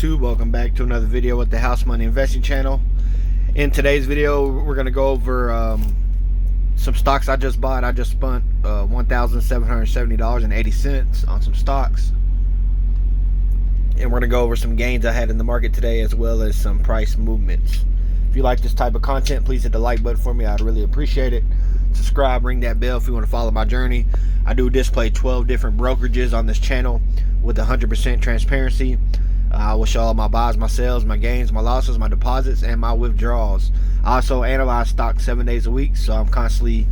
YouTube? Welcome back to another video with the House Money Investing channel. In today's video, we're going to go over some stocks I just bought. I just spent $1,770.80 on some stocks. And we're going to go over some gains I had in the market today, as well as some price movements. If you like this type of content, please hit the like button for me. I'd really appreciate it. Subscribe, ring that bell if you want to follow my journey. I do display 12 different brokerages on this channel with 100% transparency. I will show all my buys, my sells, my gains, my losses, my deposits, and my withdrawals. I also analyze stocks 7 days a week, so I'm constantly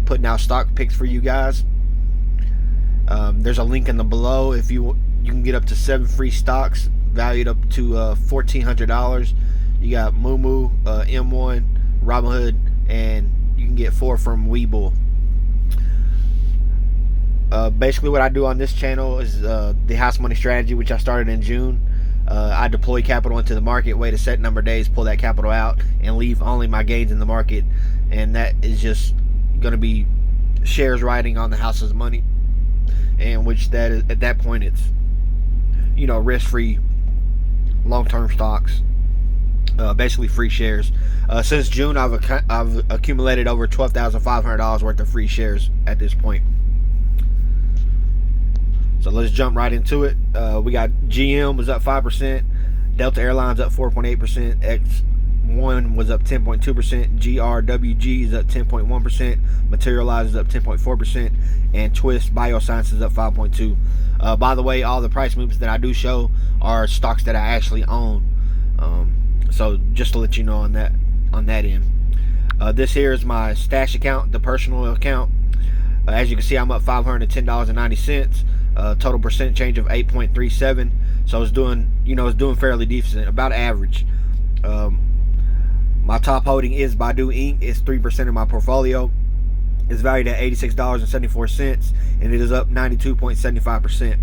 putting out stock picks for you guys. There's a link in the below. If you can get up to 7 free stocks valued up to $1,400. You got moomoo, M1, Robinhood, and you can get 4 from Webull. Basically what I do on this channel is the house money strategy, which I started in June. I deploy capital into the market, wait a set number of days, pull that capital out, and leave only my gains in the market. And that is just going to be shares riding on the house's money, and which that is, at that point, it's, you know, risk-free long-term stocks, basically free shares. Since June, I've accumulated over $12,500 worth of free shares at this point. So let's jump right into it. We got GM was up 5%, Delta Airlines up 4.8%, X1 was up 10.2%, GRWG is up 10.1%, Materialize is up 10.4%, and Twist Biosciences is up 5.2%. By the way, all the price movements that I do show are stocks that I actually own. So just to let you know on that end. This here is my stash account, the personal account. As you can see, I'm up $510.90. Total percent change of 8.37. So it's doing, it's doing fairly decent, about average. My top holding is Baidu Inc. It's 3% of my portfolio. It's valued at $86.74, and it is up 92.75%.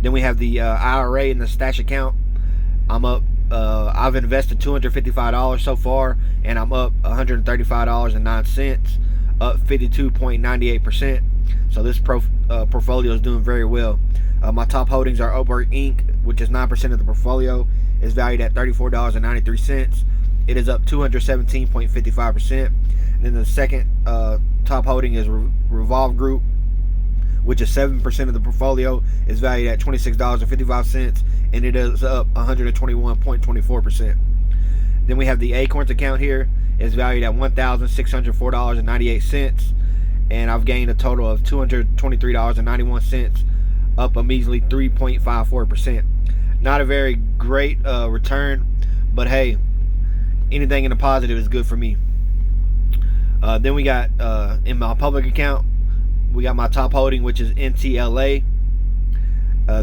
Then we have the IRA in the stash account. I'm up. I've invested $255 so far, and I'm up $135.09, up 52.98%. So this portfolio is doing very well. My top holdings are Uber Inc., which is 9% of the portfolio. Is valued at $34.93. It is up 217.55%. Then the second top holding is Revolve Group, which is 7% of the portfolio. Is valued at $26.55, and it is up 121.24%. Then we have the Acorns account here. Is valued at $1,604.98. And I've gained a total of $223.91, up a measly 3.54%. Not a very great return, but hey, anything in the positive is good for me. Then we got, in my public account, we got my top holding, which is NTLA.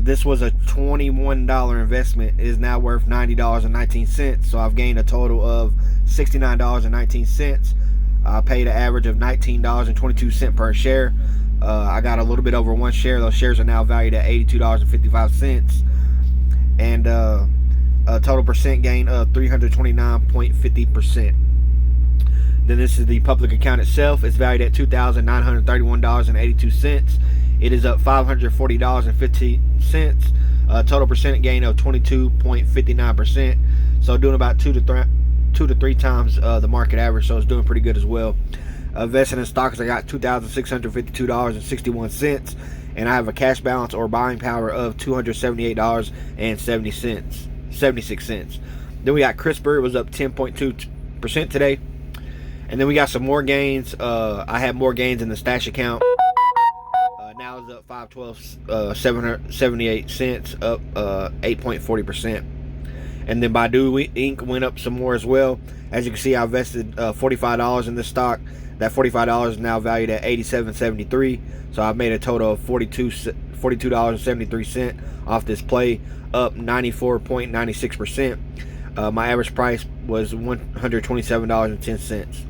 This was a $21 investment. It is now worth $90.19, so I've gained a total of $69.19. I paid an average of $19.22 per share. I got a little bit over 1 share. Those shares are now valued at $82.55, and a total percent gain of 329.50%. Then this is the public account itself. It's valued at $2,931.82. It is up $540.50. Total percent gain of 22.59%. So doing about 2 to 3 times the market average, so it's doing pretty good as well. Investing in stocks, I got $2,652.61, and I have a cash balance or buying power of $278.76. Then we got CRISPR. It was up 10.2% today. And then we got some more gains. I had more gains in the stash account. Now it's up $512.78, up 8.40%. And then Baidu Inc. went up some more as well. As you can see, I invested $45 in this stock. That $45 is now valued at $87.73. So I've made a total of $42.73 off this play, up 94.96%. My average price was $127.10.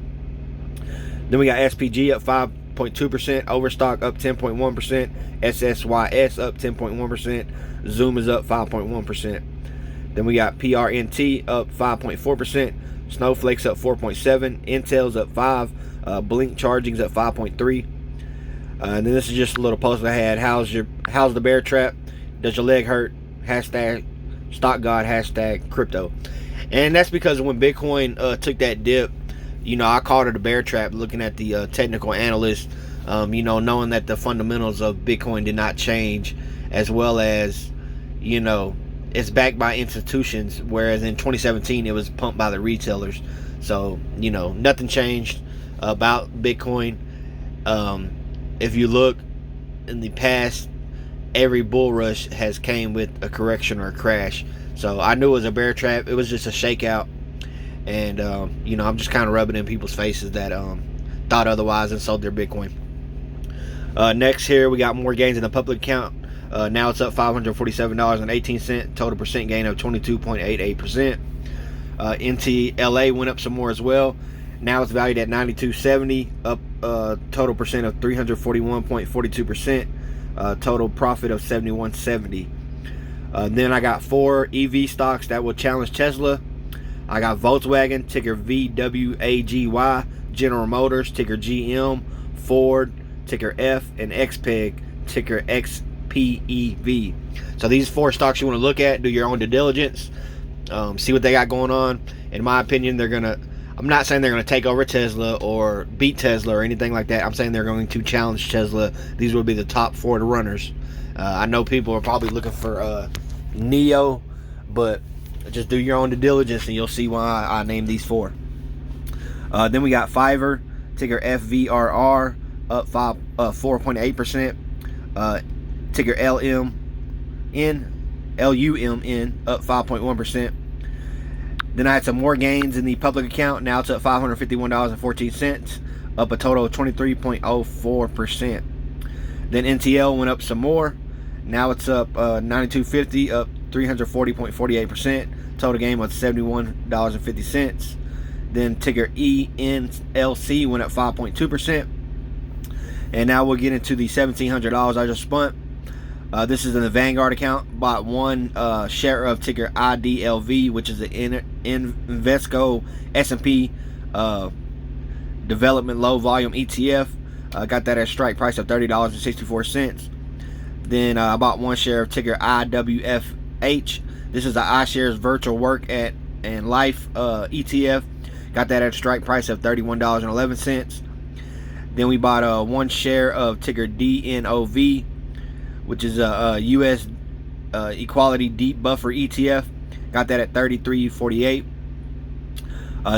Then we got SPG up 5.2%, Overstock up 10.1%, SSYS up 10.1%, Zoom is up 5.1%. Then we got PRNT up 5.4%, Snowflake's up 4.7%, Intel's up 5%, Blink Charging's up 5.3%. And then this is just a little post I had. How's the bear trap? Does your leg hurt? Hashtag Stock God hashtag crypto. And that's because when Bitcoin took that dip, I called it a bear trap looking at the technical analyst, knowing that the fundamentals of Bitcoin did not change, as well as, it's backed by institutions, whereas in 2017 it was pumped by the retailers. So, nothing changed about Bitcoin. If you look in the past, every bull rush has came with a correction or a crash. So I knew it was a bear trap. It was just a shakeout. And, I'm just kind of rubbing in people's faces that thought otherwise and sold their Bitcoin. Next here, we got more gains in the public account. Now it's up $547.18. Total percent gain of 22.88%. NTLA went up some more as well. Now it's valued at $92.70, up total percent of 341.42%. Total profit of $71.70. Then I got 4 EV stocks that will challenge Tesla. I got Volkswagen, ticker VWAGY, General Motors, ticker GM, Ford, ticker F, and XPEG, ticker XPEV. So these 4 stocks you want to look at, do your own due diligence, see what they got going on. In my opinion, I'm not saying they're going to take over Tesla or beat Tesla or anything like that. I'm saying they're going to challenge Tesla. These will be the top 4 runners. I know people are probably looking for NEO, but just do your own due diligence and you'll see why I named these 4. Then we got Fiverr, ticker FVRR, up 4.8%. Ticker LUMN, up 5.1%. Then I had some more gains in the public account. Now it's up $551.14, up a total of 23.04%. Then NTL went up some more. Now it's up $92.50, up 340.48%. Total gain was $71.50. Then ticker ENLC went up 5.2%. And now we'll get into the $1,700 I just spent. This is in the Vanguard account. Bought 1 share of ticker IDLV, which is the Invesco S&P Development Low Volume ETF. Got that at a strike price of $30.64. Then I bought 1 share of ticker IWFH. This is the iShares Virtual Work and Life ETF. Got that at a strike price of $31.11. Then we bought 1 share of ticker DNOV, which is a U.S. Equality Deep Buffer ETF. Got that at $33.48.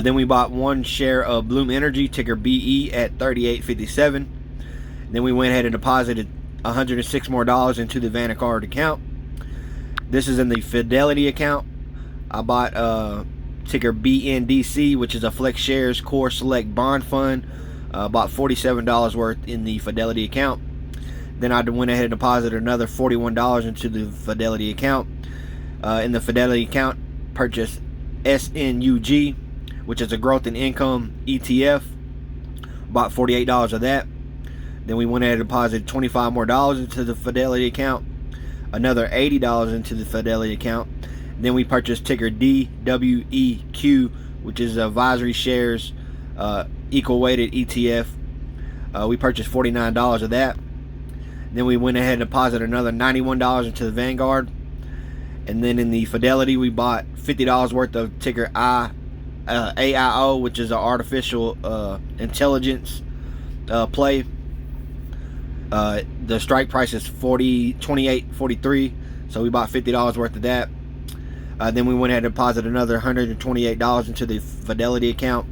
Then we bought 1 share of Bloom Energy, ticker BE, at $38.57. Then we went ahead and deposited $106 more into the Vanguard account. This is in the Fidelity account. I bought ticker BNDC, which is a Flex Shares Core Select Bond Fund. Bought $47 worth in the Fidelity account. Then I went ahead and deposited another $41 into the Fidelity account. In the Fidelity account, purchased SNUG, which is a growth in income ETF. Bought $48 of that. Then we went ahead and deposited $25 more into the Fidelity account. Another $80 into the Fidelity account. Then we purchased ticker DWEQ, which is Advisory Shares Equal Weighted ETF. We purchased $49 of that. Then we went ahead and deposited another $91 into the Vanguard. And then in the Fidelity, we bought $50 worth of ticker AIO, which is an artificial intelligence play. The strike price is $28.43, so we bought $50 worth of that. Then we went ahead and deposited another $128 into the Fidelity account,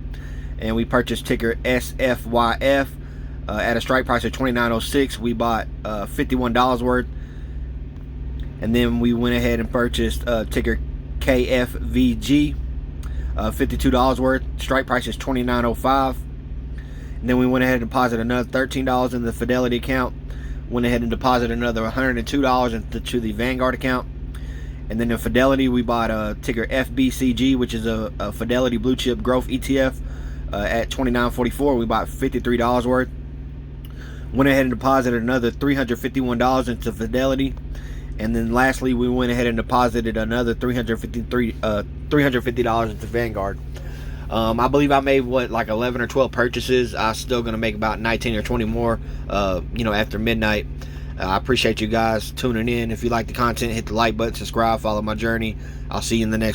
and we purchased ticker SFYF at a strike price of $29.06. We bought $51 worth, and then we went ahead and purchased ticker KFVG, $52 worth. Strike price is $29.05. And then we went ahead and deposited another $13 in the Fidelity account. Went ahead and deposited another $102 into the Vanguard account. And then in Fidelity, we bought a ticker FBCG, which is a Fidelity Blue Chip Growth ETF at $29.44. We bought $53 worth. Went ahead and deposited another $351 into Fidelity. And then lastly, we went ahead and deposited another $350 into Vanguard. I believe I made like 11 or 12 purchases. I'm still gonna make about 19 or 20 more after midnight. I appreciate you guys tuning in. If you like the content, hit the like button, subscribe, follow my journey. I'll see you in the next